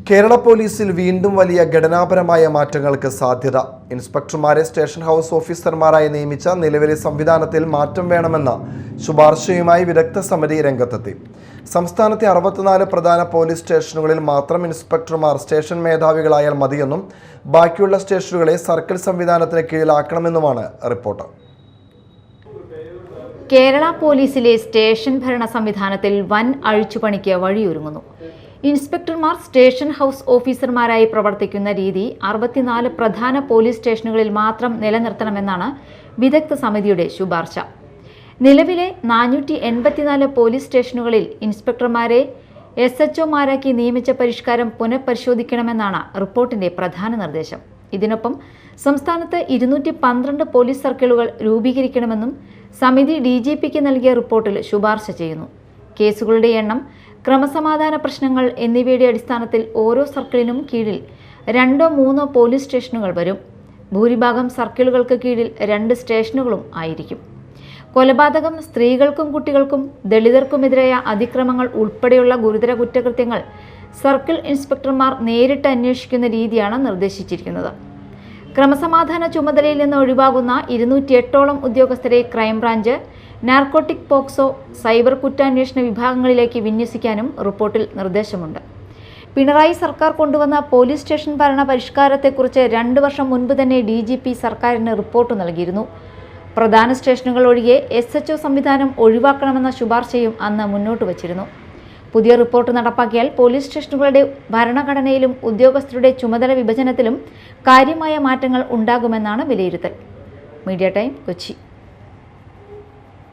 കേരള പോലീസിൽ വീണ്ടും വലിയ ഘടനാപരമായ മാറ്റങ്ങൾക്ക് സാധ്യത. ഇൻസ്പെക്ടർമാരെ സ്റ്റേഷൻ ഹൗസ് ഓഫീസർമാരായി നിയമിച്ച നിലവിലെ സംവിധാനത്തിൽ മാറ്റം വേണമെന്ന ശുപാർശയുമായി വിദഗ്ധ സമിതി രംഗത്തെത്തി. സംസ്ഥാനത്തെ 64 പ്രധാന പോലീസ് സ്റ്റേഷനുകളിൽ മാത്രം ഇൻസ്പെക്ടർമാർ സ്റ്റേഷൻ മേധാവികളായാൽ മതിയെന്നും ബാക്കിയുള്ള സ്റ്റേഷനുകളെ സർക്കിൾ സംവിധാനത്തിന് കീഴിലാക്കണമെന്നുമാണ് റിപ്പോർട്ട്. കേരള പോലീസിലെ സ്റ്റേഷൻ ഭരണ സംവിധാനത്തിൽ വൻ അഴിച്ചുപണിക്ക് വഴിയൊരുങ്ങുന്നു. ഇൻസ്പെക്ടർമാർ സ്റ്റേഷൻ ഹൗസ് ഓഫീസർമാരായി പ്രവർത്തിക്കുന്ന രീതി 64 പ്രധാന പോലീസ് സ്റ്റേഷനുകളിൽ മാത്രം നിലനിർത്തണമെന്നാണ് വിദഗ്ധ സമിതിയുടെ ശുപാർശ. നിലവിലെ 484 പോലീസ് സ്റ്റേഷനുകളിൽ ഇൻസ്പെക്ടർമാരെ SHOമാരാക്കി നിയമിച്ച പരിഷ്കാരം പുനഃപരിശോധിക്കണമെന്നാണ് റിപ്പോർട്ടിന്റെ പ്രധാന നിർദ്ദേശം. ഇതിനൊപ്പം സംസ്ഥാനത്ത് 212 പോലീസ് സർക്കിളുകൾ രൂപീകരിക്കണമെന്നും സമിതി DGPക്ക് നൽകിയ റിപ്പോർട്ടിൽ ശുപാർശ ചെയ്യുന്നു. കേസുകളുടെ എണ്ണം, ക്രമസമാധാന പ്രശ്നങ്ങൾ എന്നിവയുടെ അടിസ്ഥാനത്തിൽ ഓരോ സർക്കിളിനും കീഴിൽ 2-3 പോലീസ് സ്റ്റേഷനുകൾ വരും. ഭൂരിഭാഗം സർക്കിളുകൾക്ക് കീഴിൽ 2 സ്റ്റേഷനുകളും ആയിരിക്കും. കൊലപാതകം, സ്ത്രീകൾക്കും കുട്ടികൾക്കും ദളിതർക്കുമെതിരായ അതിക്രമങ്ങൾ ഉൾപ്പെടെയുള്ള ഗുരുതര കുറ്റകൃത്യങ്ങൾ സർക്കിൾ ഇൻസ്പെക്ടർമാർ നേരിട്ട് അന്വേഷിക്കുന്ന രീതിയാണ് നിർദ്ദേശിച്ചിരിക്കുന്നത്. ക്രമസമാധാന ചുമതലയിൽ നിന്ന് ഒഴിവാകുന്ന 208ഓളം ഉദ്യോഗസ്ഥരെ ക്രൈംബ്രാഞ്ച്, നാർക്കോട്ടിക്, പോക്സോ, സൈബർ കുറ്റാന്വേഷണ വിഭാഗങ്ങളിലേക്ക് വിന്യസിക്കാനും റിപ്പോർട്ടിൽ നിർദ്ദേശമുണ്ട്. പിണറായി സർക്കാർ കൊണ്ടുവന്ന പോലീസ് സ്റ്റേഷൻ ഭരണ പരിഷ്കാരത്തെക്കുറിച്ച് 2 വർഷം മുൻപ് തന്നെ DGP സർക്കാരിന് റിപ്പോർട്ട് നൽകിയിരുന്നു. പ്രധാന സ്റ്റേഷനുകൾ ഒഴികെ SHO സംവിധാനം ഒഴിവാക്കണമെന്ന ശുപാർശയും അന്ന് മുന്നോട്ട് വച്ചിരുന്നു. പുതിയ റിപ്പോർട്ട് നടപ്പാക്കിയാൽ പോലീസ് സ്റ്റേഷനുകളുടെ ഭരണഘടനയിലും ഉദ്യോഗസ്ഥരുടെ ചുമതല വിഭജനത്തിലും കാര്യമായ മാറ്റങ്ങൾ ഉണ്ടാകുമെന്നാണ് വിലയിരുത്തൽ. Media time, Kochi.